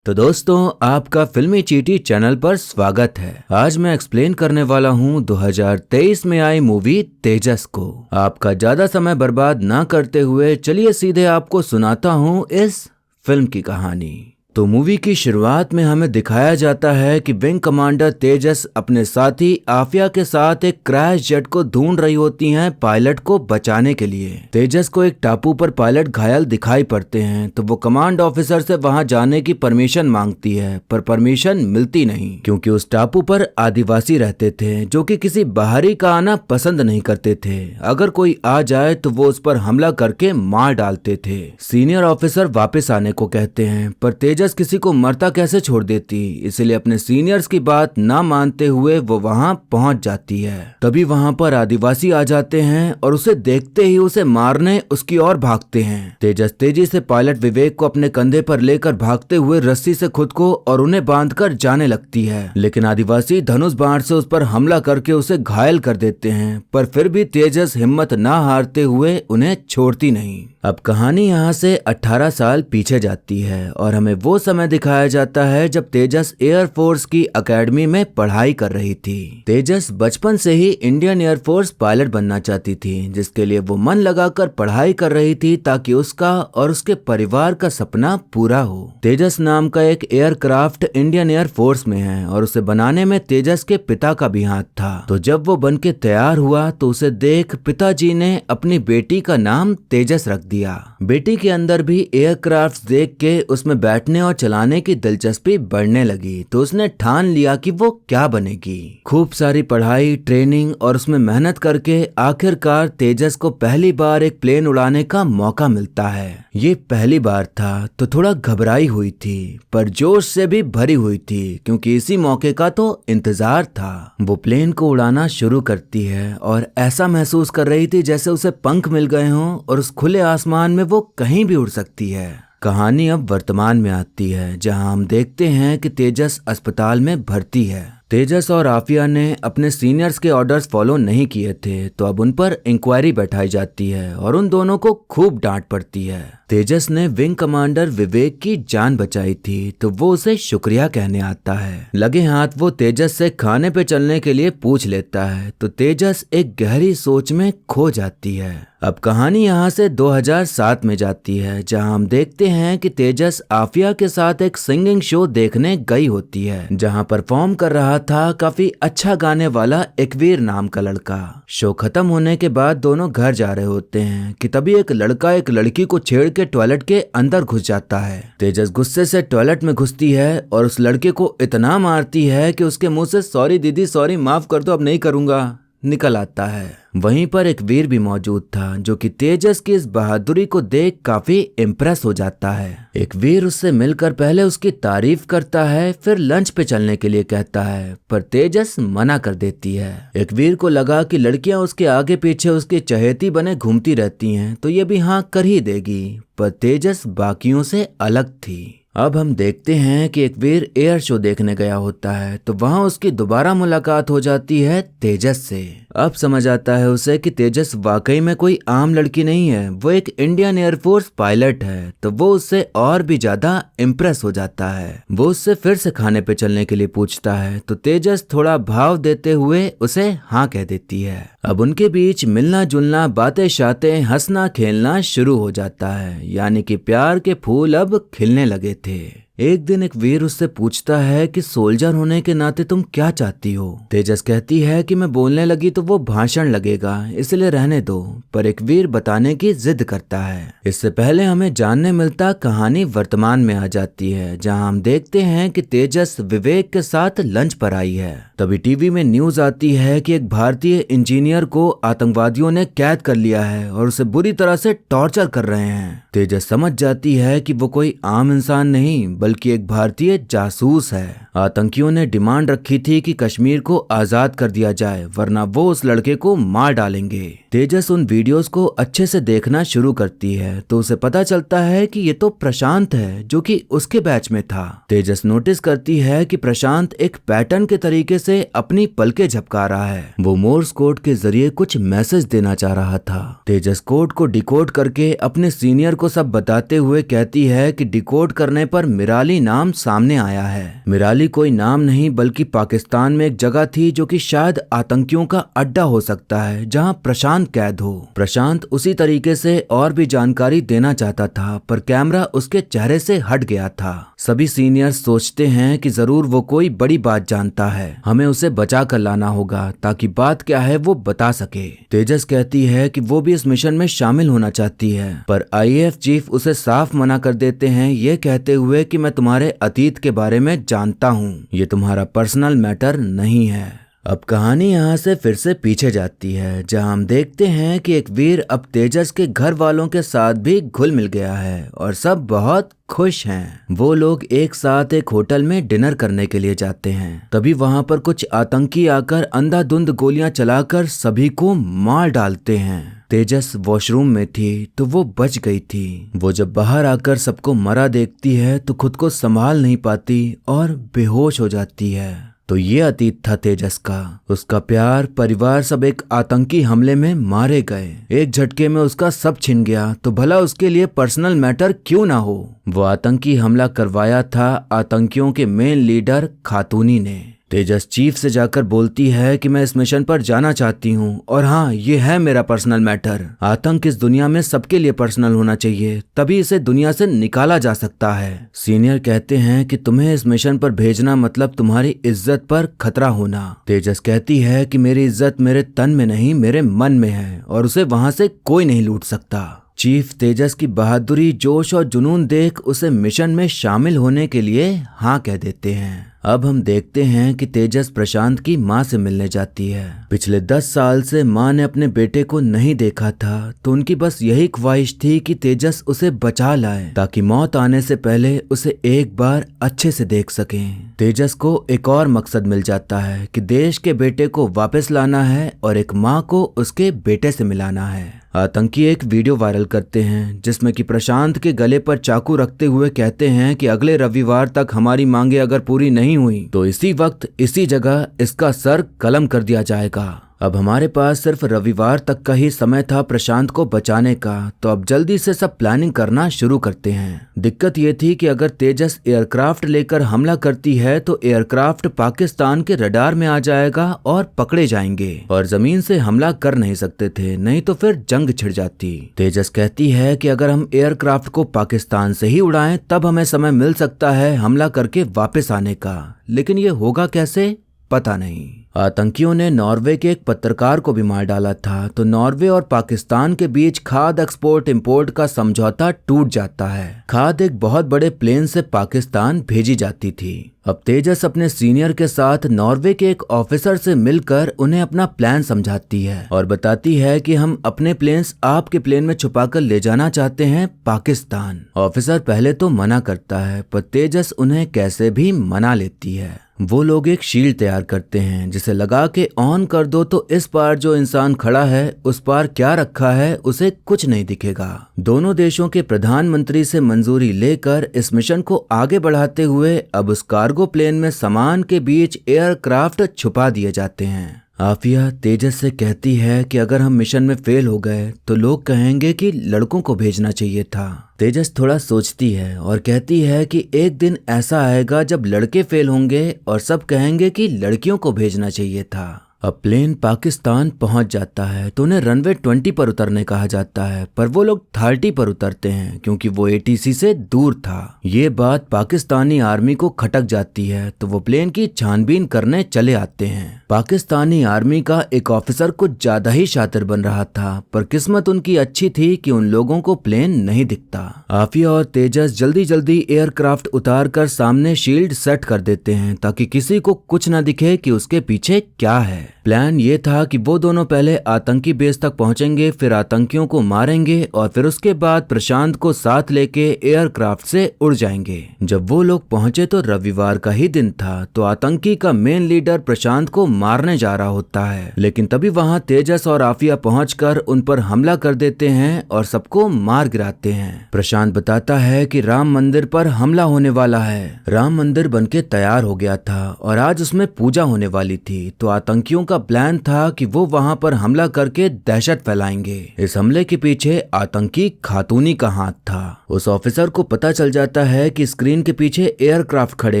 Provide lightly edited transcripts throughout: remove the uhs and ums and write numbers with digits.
तो दोस्तों, आपका फिल्मी चीटी चैनल पर स्वागत है। आज मैं एक्सप्लेन करने वाला हूँ 2023 में आई मूवी तेजस को। आपका ज्यादा समय बर्बाद ना करते हुए चलिए सीधे आपको सुनाता हूँ इस फिल्म की कहानी। तो मूवी की शुरुआत में हमें दिखाया जाता है कि विंग कमांडर तेजस अपने साथी आफिया के साथ एक क्रैश जेट को ढूंढ रही होती हैं पायलट को बचाने के लिए। तेजस को एक टापू पर पायलट घायल दिखाई पड़ते हैं तो वो कमांड ऑफिसर से वहां जाने की परमिशन मांगती है, पर परमिशन मिलती नहीं क्योंकि उस टापू पर आदिवासी रहते थे जो कि किसी बाहरी का आना पसंद नहीं करते थे। अगर कोई आ जाए तो वो उस पर हमला करके मार डालते थे। सीनियर ऑफिसर वापस आने को कहते हैं पर तेजस किसी को मरता कैसे छोड़ देती, इसलिए अपने सीनियर्स की बात ना मानते हुए वो वहां पहुंच जाती है। तभी वहां पर आदिवासी आ जाते हैं और उसे देखते ही उसे मारने उसकी ओर भागते हैं। तेजस तेजी से पायलट विवेक को अपने कंधे पर लेकर भागते हुए रस्सी से खुद को और उन्हें बांधकर जाने लगती है, लेकिन आदिवासी धनुष बाण से उस पर हमला करके उसे घायल कर देते हैं। पर फिर भी तेजस हिम्मत ना हारते हुए उन्हें छोड़ती नहीं। अब कहानी यहाँ से 18 साल पीछे जाती है और हमें वो समय दिखाया जाता है जब तेजस एयरफोर्स की एकेडमी में पढ़ाई कर रही थी। तेजस बचपन से ही इंडियन एयरफोर्स पायलट बनना चाहती थी, जिसके लिए वो मन लगाकर पढ़ाई कर रही थी ताकि उसका और उसके परिवार का सपना पूरा हो। तेजस नाम का एक एयरक्राफ्ट इंडियन एयरफोर्स में है और उसे बनाने में तेजस के पिता का भी हाथ था। तो जब वो बन के तैयार हुआ तो उसे देख पिताजी ने अपनी बेटी का नाम तेजस रख दिया। बेटी के अंदर भी एयरक्राफ्ट देख के उसमें बैठने और चलाने की दिलचस्पी बढ़ने लगी, तो उसने ठान लिया कि वो क्या बनेगी। खूब सारी पढ़ाई, ट्रेनिंग और उसमें मेहनत करके आखिरकार तेजस को पहली बार एक प्लेन उड़ाने का मौका मिलता है। ये पहली बार था तो थोड़ा घबराई हुई थी पर जोश से भी भरी हुई थी क्योंकि इसी मौके का तो इंतजार था। वो प्लेन को उड़ाना शुरू करती है और ऐसा महसूस कर रही थी जैसे उसे पंख मिल गए हों और उस खुले आसमान में वो कहीं भी उड़ सकती है। कहानी अब वर्तमान में आती है जहां हम देखते हैं कि तेजस अस्पताल में भर्ती है। तेजस और आफिया ने अपने सीनियर्स के ऑर्डर्स फॉलो नहीं किए थे तो अब उन पर इंक्वायरी बैठाई जाती है और उन दोनों को खूब डांट पड़ती है। तेजस ने विंग कमांडर विवेक की जान बचाई थी तो वो उसे शुक्रिया कहने आता है। लगे हाथ वो तेजस से खाने पे चलने के लिए पूछ लेता है तो तेजस एक गहरी सोच में खो जाती है। अब कहानी यहाँ से 2007 में जाती है जहाँ हम देखते हैं कि तेजस आफिया के साथ एक सिंगिंग शो देखने गई होती है जहाँ परफॉर्म कर रहा था काफी अच्छा गाने वाला एकवीर नाम का लड़का। शो खत्म होने के बाद दोनों घर जा रहे होते हैं कि तभी एक लड़का एक लड़की को छेड़ के टॉयलेट के अंदर घुस जाता है। तेजस गुस्से से टॉयलेट में घुसती है और उस लड़के को इतना मारती है कि उसके मुंह से सॉरी दीदी, सॉरी, माफ कर दो, अब नहीं करूंगा निकल आता है। वहीं पर एक वीर भी मौजूद था जो कि तेजस की इस बहादुरी को देख काफी इम्प्रेस हो जाता है। एक वीर उससे मिलकर पहले उसकी तारीफ करता है, फिर लंच पे चलने के लिए कहता है पर तेजस मना कर देती है। एक वीर को लगा कि लड़कियां उसके आगे पीछे उसकी चहेती बने घूमती रहती हैं तो ये भी हाँ कर ही देगी, पर तेजस बाकियों से अलग थी। अब हम देखते हैं कि एक वीर एयर शो देखने गया होता है तो वहां उसकी दोबारा मुलाकात हो जाती है तेजस से। अब समझ आता है उसे कि तेजस वाकई में कोई आम लड़की नहीं है, वो एक इंडियन एयरफोर्स पायलट है। तो वो उससे और भी ज्यादा इम्प्रेस हो जाता है। वो उससे फिर से खाने पे चलने के लिए पूछता है तो तेजस थोड़ा भाव देते हुए उसे हाँ कह देती है। अब उनके बीच मिलना जुलना, बातें शातें, हंसना खेलना शुरू हो जाता है, यानी कि प्यार के फूल अब खिलने लगे थे। एक दिन एक वीर उससे पूछता है कि सोल्जर होने के नाते तुम क्या चाहती हो। तेजस कहती है कि मैं बोलने लगी तो वो भाषण लगेगा, इसलिए रहने दो, पर एक वीर बताने की जिद करता है। इससे पहले हमें जानने मिलता कहानी वर्तमान में आ जाती है जहां हम देखते हैं कि तेजस विवेक के साथ लंच पर आई है। तभी टीवी में न्यूज आती है कि एक भारतीय इंजीनियर को आतंकवादियों ने कैद कर लिया है और उसे बुरी तरह से टॉर्चर कर रहे हैं। तेजस समझ जाती है कि वो कोई आम इंसान नहीं बल्कि एक भारतीय जासूस है। आतंकियों ने डिमांड रखी थी कि कश्मीर को आजाद कर दिया जाए वरना वो उस लड़के को मार डालेंगे। तेजस उन वीडियोस को अच्छे से देखना शुरू करती है तो उसे पता चलता है कि ये तो प्रशांत है जो कि उसके बैच में था। तेजस नोटिस करती है कि प्रशांत एक पैटर्न के तरीके से अपनी पलकें झपका रहा है। वो मोर्स कोड के जरिए कुछ मैसेज देना चाह रहा था। तेजस कोड को डिकोड करके अपने सीनियर को सब बताते हुए कहती है कि डिकोड करने पर मिराली नाम सामने आया है। मिराली कोई नाम नहीं बल्कि पाकिस्तान में एक जगह थी जो कि शायद आतंकियों का अड्डा हो सकता है, जहां प्रशांत कैद हो। प्रशांत उसी तरीके से और भी जानकारी देना चाहता था, पर कैमरा उसके चेहरे से हट गया था। सभी सीनियर्स सोचते हैं कि जरूर वो कोई बड़ी बात जानता है, हमें उसे बचा कर लाना होगा ताकि बात क्या है वो बता सके। तेजस कहती है कि वो भी इस मिशन में शामिल होना चाहती है, पर आईएएफ चीफ उसे साफ मना कर देते हैं, ये कहते हुए कि मैं तुम्हारे अतीत के बारे में जानता हूँ, ये तुम्हारा पर्सनल मैटर नहीं है। अब कहानी यहाँ से फिर से पीछे जाती है, जहाँ हम देखते हैं कि एक वीर अब तेजस के घर वालों के साथ भी घुल मिल गया है और सब बहुत खुश हैं। वो लोग एक साथ एक होटल में डिनर करने के लिए जाते हैं। तभी वहाँ पर कुछ आतंकी आकर अंधाधुंध गोलियां चलाकर सभी को मार डालते हैं। तेजस वॉशरूम में थी तो वो बच गई थी। वो जब बाहर आकर सबको मरा देखती है तो खुद को संभाल नहीं पाती और बेहोश हो जाती है। तो ये अतीत था तेजस का। उसका प्यार, परिवार सब एक आतंकी हमले में मारे गए। एक झटके में उसका सब छिन गया, तो भला उसके लिए पर्सनल मैटर क्यों ना हो। वो आतंकी हमला करवाया था आतंकियों के मेन लीडर खातूनी ने। तेजस चीफ से जाकर बोलती है कि मैं इस मिशन पर जाना चाहती हूँ और हाँ, ये है मेरा पर्सनल मैटर। आतंक इस दुनिया में सबके लिए पर्सनल होना चाहिए, तभी इसे दुनिया से निकाला जा सकता है। सीनियर कहते हैं कि तुम्हें इस मिशन पर भेजना मतलब तुम्हारी इज्जत पर खतरा होना। तेजस कहती है कि मेरी इज्जत मेरे तन में नहीं, मेरे मन में है और उसे वहाँ से कोई नहीं लूट सकता। चीफ तेजस की बहादुरी, जोश और जुनून देख उसे मिशन में शामिल होने के लिए हाँ कह देते हैं। अब हम देखते हैं कि तेजस प्रशांत की माँ से मिलने जाती है। पिछले 10 साल से माँ ने अपने बेटे को नहीं देखा था, तो उनकी बस यही ख्वाहिश थी कि तेजस उसे बचा लाए ताकि मौत आने से पहले उसे एक बार अच्छे से देख सकें। तेजस को एक और मकसद मिल जाता है कि देश के बेटे को वापस लाना है और एक माँ को उसके बेटे से मिलाना है। आतंकी एक वीडियो वायरल करते हैं जिसमें कि प्रशांत के गले पर चाकू रखते हुए कहते हैं कि अगले रविवार तक हमारी मांगे अगर पूरी नहीं हुई तो इसी वक्त इसी जगह इसका सर कलम कर दिया जाएगा। अब हमारे पास सिर्फ रविवार तक का ही समय था प्रशांत को बचाने का, तो अब जल्दी से सब प्लानिंग करना शुरू करते हैं। दिक्कत ये थी कि अगर तेजस एयरक्राफ्ट लेकर हमला करती है तो एयरक्राफ्ट पाकिस्तान के रडार में आ जाएगा और पकड़े जाएंगे और जमीन से हमला कर नहीं सकते थे, नहीं तो फिर जंग छिड़ जाती। तेजस कहती है कि अगर हम एयरक्राफ्ट को पाकिस्तान से ही उड़ाएं तब हमें समय मिल सकता है हमला करके वापस आने का, लेकिन ये होगा कैसे पता नहीं। आतंकियों ने नॉर्वे के एक पत्रकार को भी मार डाला था, तो नॉर्वे और पाकिस्तान के बीच खाद एक्सपोर्ट इंपोर्ट का समझौता टूट जाता है। खाद एक बहुत बड़े प्लेन से पाकिस्तान भेजी जाती थी। अब तेजस अपने सीनियर के साथ नॉर्वे के एक ऑफिसर से मिलकर उन्हें अपना प्लान समझाती है और बताती है कि हम अपने प्लेन्स आपके प्लेन में छुपाकर ले जाना चाहते हैं पाकिस्तान। ऑफिसर पहले तो मना करता है, पर तेजस उन्हें कैसे भी मना लेती है। वो लोग एक शील्ड तैयार करते हैं जिसे लगा के ऑन कर दो तो इस पार जो इंसान खड़ा है उस पार क्या रखा है उसे कुछ नहीं दिखेगा। दोनों देशों के प्रधानमंत्री से मंजूरी लेकर इस मिशन को आगे बढ़ाते हुए अब उस कार्गो प्लेन में सामान के बीच एयरक्राफ्ट छुपा दिए जाते हैं। आफिया तेजस से कहती है कि अगर हम मिशन में फेल हो गए तो लोग कहेंगे कि लड़कों को भेजना चाहिए था। तेजस थोड़ा सोचती है और कहती है कि एक दिन ऐसा आएगा जब लड़के फेल होंगे और सब कहेंगे कि लड़कियों को भेजना चाहिए था। अब प्लेन पाकिस्तान पहुंच जाता है तो उन्हें रनवे 20 पर उतरने कहा जाता है, पर वो लोग 30 पर उतरते हैं क्योंकि वो एटीसी से दूर था। ये बात पाकिस्तानी आर्मी को खटक जाती है तो वो प्लेन की छानबीन करने चले आते हैं। पाकिस्तानी आर्मी का एक ऑफिसर कुछ ज्यादा ही शातिर बन रहा था, पर किस्मत उनकी अच्छी थी कि उन लोगों को प्लेन नहीं दिखता। आफिया और तेजस जल्दी जल्दी एयरक्राफ्ट उतार कर सामने शील्ड सेट कर देते हैं ताकि किसी को कुछ न दिखे कि उसके पीछे क्या है। प्लान ये था कि वो दोनों पहले आतंकी बेस तक पहुंचेंगे, फिर आतंकियों को मारेंगे और फिर उसके बाद प्रशांत को साथ लेके एयरक्राफ्ट से उड़ जाएंगे। जब वो लोग पहुंचे तो रविवार का ही दिन था, तो आतंकी का मेन लीडर प्रशांत को मारने जा रहा होता है, लेकिन तभी वहां तेजस और आफिया पहुंचकर उन पर हमला कर देते हैं और सबको मार गिराते हैं। प्रशांत बताता है कि राम मंदिर पर हमला होने वाला है। राम मंदिर बनके तैयार हो गया था और आज उसमें पूजा होने वाली थी, तो आतंकियों का प्लान था कि वो वहां पर हमला करके दहशत फैलाएंगे। इस हमले के पीछे आतंकी खातूनी का हाथ था। उस ऑफिसर को पता चल जाता है कि स्क्रीन के पीछे एयरक्राफ्ट खड़े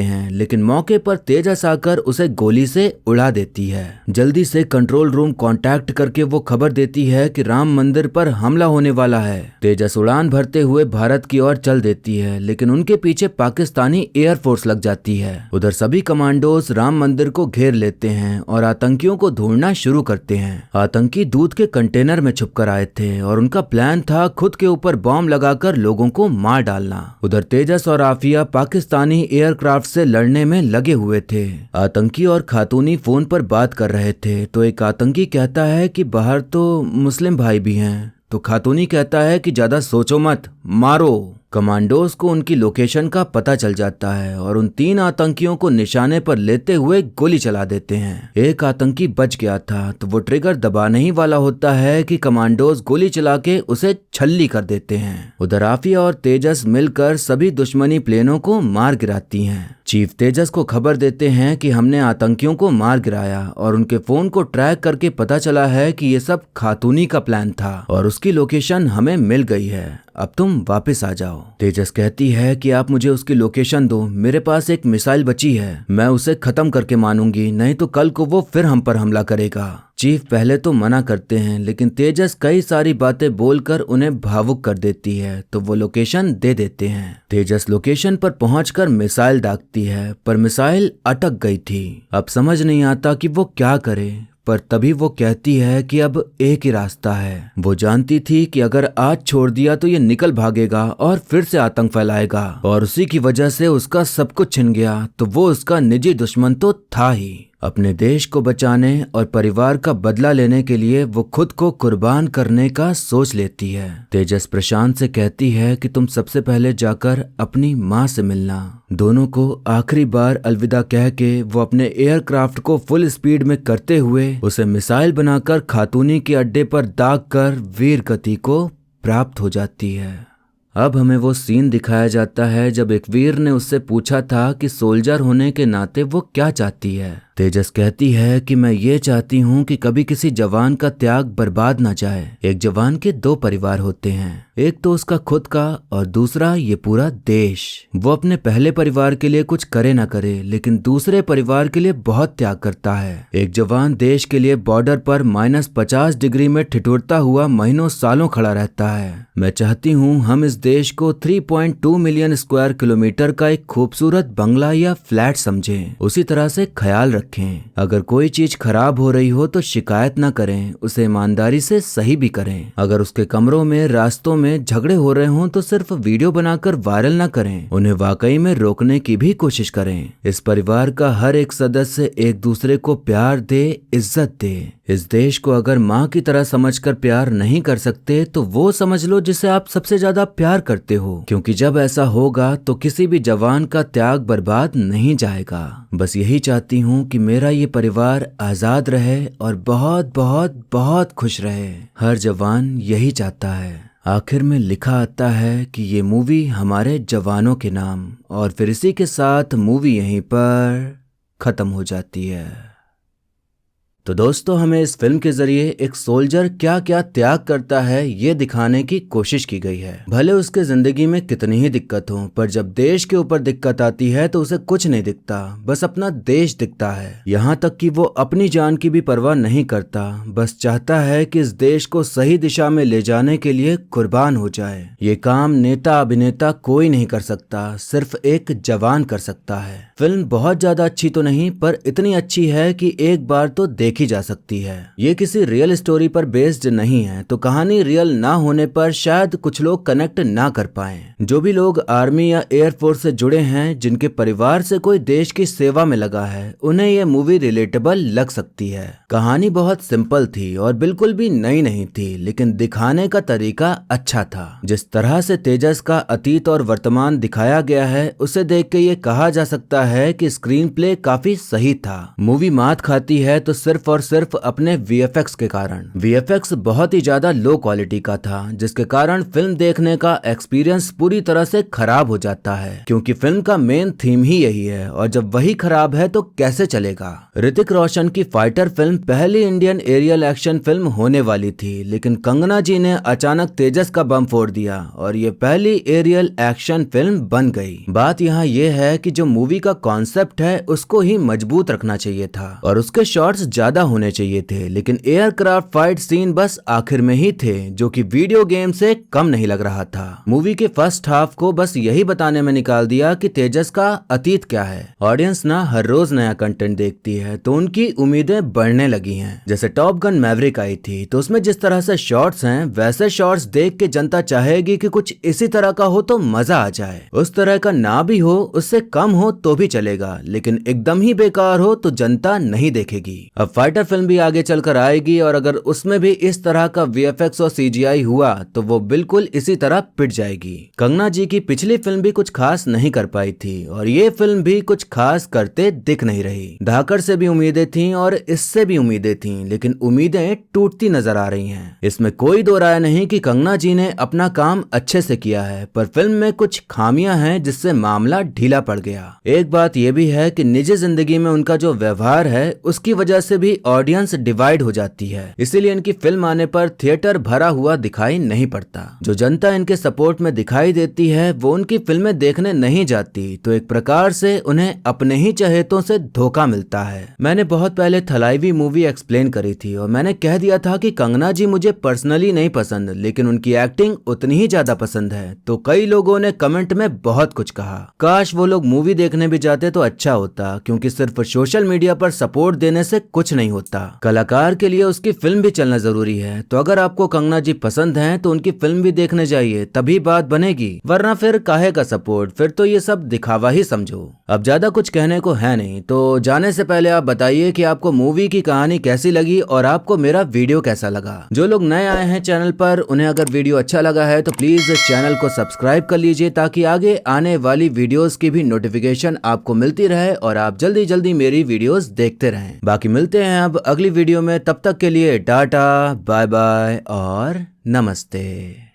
हैं, लेकिन मौके पर तेजस आकर उसे गोली से उड़ा देती है। जल्दी से कंट्रोल रूम कांटेक्ट करके वो खबर देती है कि राम मंदिर पर हमला होने वाला है। तेजस उड़ान भरते हुए भारत की ओर चल देती है, लेकिन उनके पीछे पाकिस्तानी एयरफोर्स लग जाती है। उधर सभी कमांडोज राम मंदिर को घेर लेते हैं और आतंकियों को ढूंढना शुरू करते हैं। आतंकी दूध के कंटेनर में छुपकर आए थे और उनका प्लान था खुद के ऊपर बॉम्ब लगाकर लोगों को मार डालना। उधर तेजस और आफिया पाकिस्तानी एयरक्राफ्ट से लड़ने में लगे हुए थे। आतंकी और खातूनी फोन पर बात कर रहे थे तो एक आतंकी कहता है कि बाहर तो मुस्लिम भाई भी हैं, तो खातूनी कहता है कि ज्यादा सोचो मत, मारो। कमांडोज को उनकी लोकेशन का पता चल जाता है और उन 3 आतंकियों को निशाने पर लेते हुए गोली चला देते हैं। एक आतंकी बच गया था तो वो ट्रिगर दबाने ही वाला होता है कि कमांडोज गोली चला के उसे छल्ली कर देते हैं। उधर आफिया और तेजस मिलकर सभी दुश्मनी प्लेनों को मार गिराती हैं। चीफ तेजस को खबर देते हैं कि हमने आतंकियों को मार गिराया और उनके फोन को ट्रैक करके पता चला है कि ये सब खातूनी का प्लान था और उसकी लोकेशन हमें मिल गई है, अब तुम वापस आ जाओ। तेजस कहती है कि आप मुझे उसकी लोकेशन दो, मेरे पास एक मिसाइल बची है, मैं उसे खत्म करके मानूंगी, नहीं तो कल को वो फिर हम पर हमला करेगा। चीफ पहले तो मना करते हैं, लेकिन तेजस कई सारी बातें बोलकर उन्हें भावुक कर देती है तो वो लोकेशन दे देते हैं। तेजस लोकेशन पर पहुंचकर मिसाइल दागती है, पर मिसाइल अटक गई थी। अब समझ नहीं आता कि वो क्या करे, पर तभी वो कहती है कि अब एक ही रास्ता है। वो जानती थी कि अगर आज छोड़ दिया तो ये निकल भागेगा और फिर से आतंक फैलाएगा और उसी की वजह से उसका सब कुछ छिन गया, तो वो उसका निजी दुश्मन तो था ही। अपने देश को बचाने और परिवार का बदला लेने के लिए वो खुद को कुर्बान करने का सोच लेती है। तेजस प्रशांत से कहती है कि तुम सबसे पहले जाकर अपनी माँ से मिलना। दोनों को आखिरी बार अलविदा कह के वो अपने एयरक्राफ्ट को फुल स्पीड में करते हुए उसे मिसाइल बनाकर खातूनी के अड्डे पर दाग कर वीर गति को प्राप्त हो जाती है। अब हमें वो सीन दिखाया जाता है जब एक वीर ने उससे पूछा था कि सोल्जर होने के नाते वो क्या चाहती है। तेजस कहती है कि मैं ये चाहती हूँ कि कभी किसी जवान का त्याग बर्बाद ना जाए। एक जवान के 2 परिवार होते हैं, एक तो उसका खुद का और दूसरा ये पूरा देश। वो अपने पहले परिवार के लिए कुछ करे ना करे, लेकिन दूसरे परिवार के लिए बहुत त्याग करता है। एक जवान देश के लिए बॉर्डर पर -50 डिग्री में ठिठुरता हुआ महीनों सालों खड़ा रहता है। मैं चाहती हूँ हम इस देश को 3.2 मिलियन स्क्वायर किलोमीटर का एक खूबसूरत बंगला या फ्लैट समझें, उसी तरह से ख्याल रखें। अगर कोई चीज खराब हो रही हो तो शिकायत ना करें, उसे ईमानदारी से सही भी करें। अगर उसके कमरों में, रास्तों में झगड़े हो रहे हों तो सिर्फ वीडियो बनाकर वायरल ना करें, उन्हें वाकई में रोकने की भी कोशिश करें। इस परिवार का हर एक सदस्य एक दूसरे को प्यार दे, इज्जत दे। इस देश को अगर माँ की तरह समझकर प्यार नहीं कर सकते तो वो समझ लो जिसे आप सबसे ज्यादा प्यार करते हो, क्योंकि जब ऐसा होगा तो किसी भी जवान का त्याग बर्बाद नहीं जाएगा। बस यही चाहती हूँ कि मेरा ये परिवार आजाद रहे और बहुत बहुत बहुत खुश रहे। हर जवान यही चाहता है। आखिर में लिखा आता है कि ये मूवी हमारे जवानों के नाम, और फिर इसी के साथ मूवी यहीं पर खत्म हो जाती है। तो दोस्तों, हमें इस फिल्म के जरिए एक सोल्जर क्या क्या त्याग करता है ये दिखाने की कोशिश की गई है। भले उसके जिंदगी में कितनी ही दिक्कत हो, पर जब देश के ऊपर दिक्कत आती है तो उसे कुछ नहीं दिखता, बस अपना देश दिखता है। यहाँ तक कि वो अपनी जान की भी परवाह नहीं करता, बस चाहता है कि इस देश को सही दिशा में ले जाने के लिए कुर्बान हो जाए। ये काम नेता अभिनेता कोई नहीं कर सकता, सिर्फ एक जवान कर सकता है। फिल्म बहुत ज्यादा अच्छी तो नहीं, पर इतनी अच्छी है कि एक बार तो देखी जा सकती है। ये किसी रियल स्टोरी पर बेस्ड नहीं है, तो कहानी रियल ना होने पर शायद कुछ लोग कनेक्ट ना कर पाएं। जो भी लोग आर्मी या एयरफोर्स से जुड़े हैं, जिनके परिवार से कोई देश की सेवा में लगा है, उन्हें ये मूवी रिलेटेबल लग सकती है। कहानी बहुत सिंपल थी और बिल्कुल भी नई नहीं थी, लेकिन दिखाने का तरीका अच्छा था। जिस तरह से तेजस का अतीत और वर्तमान दिखाया गया है, उसे देख के ये कहा जा सकता है कि स्क्रीन प्ले काफी सही था। मूवी मात खाती है तो सिर्फ और सिर्फ अपने वीएफएक्स के कारण। वीएफएक्स बहुत ही ज्यादा लो क्वालिटी का था, जिसके कारण फिल्म देखने का एक्सपीरियंस पूरी तरह से खराब हो जाता है, क्योंकि फिल्म का मेन थीम ही यही है और जब वही खराब है तो कैसे चलेगा। ऋतिक रोशन की फाइटर फिल्म पहली इंडियन एरियल एक्शन फिल्म होने वाली थी, लेकिन कंगना जी ने अचानक तेजस का बम फोड़ दिया और ये पहली एरियल एक्शन फिल्म बन गई। बात यहाँ ये है कि जो मूवी का कॉन्सेप्ट है उसको ही मजबूत रखना चाहिए था और उसके शॉट्स ज्यादा होने चाहिए थे, लेकिन एयरक्राफ्ट फाइट सीन बस आखिर में ही थे, जो कि वीडियो गेम से कम नहीं लग रहा था। मूवी के फर्स्ट हाफ को बस यही बताने में निकाल दिया कि तेजस का अतीत क्या है। ऑडियंस ना हर रोज नया कंटेंट देखती है तो उनकी उम्मीदें बढ़ने लगी हैं। जैसे टॉप गन मैवरिक आई थी तो उसमें जिस तरह से शॉट्स हैं वैसे शॉट्स देख के जनता चाहेगी कि कुछ इसी तरह का हो तो मजा आ जाए। उस तरह का ना भी हो, उससे कम हो तो भी चलेगा, लेकिन एकदम ही बेकार हो तो जनता नहीं देखेगी। अब फाइटर फिल्म भी आगे चलकर आएगी और अगर उसमें भी इस तरह का वीएफएक्स और सीजीआई हुआ तो वो बिल्कुल इसी तरह पिट जाएगी। कंगना जी की पिछली फिल्म भी कुछ खास नहीं कर पाई थी और ये फिल्म भी कुछ खास करते दिख नहीं रही। धाकड़ से भी उम्मीदें थीं और इससे भी उम्मीदें थीं, लेकिन उम्मीदें टूटती नजर आ रही हैं। इसमें कोई दो राय नहीं कि कंगना जी ने अपना काम अच्छे से किया है, पर फिल्म में कुछ खामियां हैं जिससे मामला ढीला पड़ गया। एक बात यह भी है कि निजी जिंदगी में उनका जो व्यवहार है उसकी वजह से भी ऑडियंस डिवाइड हो जाती है, इसीलिए इनकी फिल्म आने पर थिएटर भरा हुआ दिखाई नहीं पड़ता। जो जनता इनके सपोर्ट में दिखाई देती है वो उनकी फिल्में देखने नहीं जाती, तो एक प्रकार से उन्हें अपने ही चहेतों से धोखा मिलता है। मैंने बहुत पहले थलाइवी मूवी एक्सप्लेन करी थी और मैंने कह दिया था कि कंगना जी मुझे पर्सनली नहीं पसंद, लेकिन उनकी एक्टिंग उतनी ही ज्यादा पसंद है। तो कई लोगों ने कमेंट में बहुत कुछ कहा। काश वो लोग मूवी देखने भी जाते तो अच्छा होता, क्योंकि सिर्फ सोशल मीडिया पर सपोर्ट देने से कुछ नहीं होता। कलाकार के लिए उसकी फिल्म भी चलना जरूरी है। तो अगर आपको कंगना जी पसंद है तो उनकी फिल्म भी देखने जाइए, तभी बात बनेगी, वरना फिर काहे का सपोर्ट, फिर तो ये सब दिखावा ही समझो। अब ज्यादा कुछ कहने को है नहीं, तो जाने से पहले आप बताइए कि आपको मूवी की कहानी कैसी लगी और आपको मेरा वीडियो कैसा लगा। जो लोग नए आए हैं चैनल पर, उन्हें अगर वीडियो अच्छा लगा है तो प्लीज चैनल को सब्सक्राइब कर लीजिए, ताकि आगे आने वाली वीडियोस की भी नोटिफिकेशन आपको मिलती रहे और आप जल्दी जल्दी मेरी वीडियोस देखते रहें। बाकी मिलते हैं अब अगली वीडियो में, तब तक के लिए टाटा बाय बाय और नमस्ते।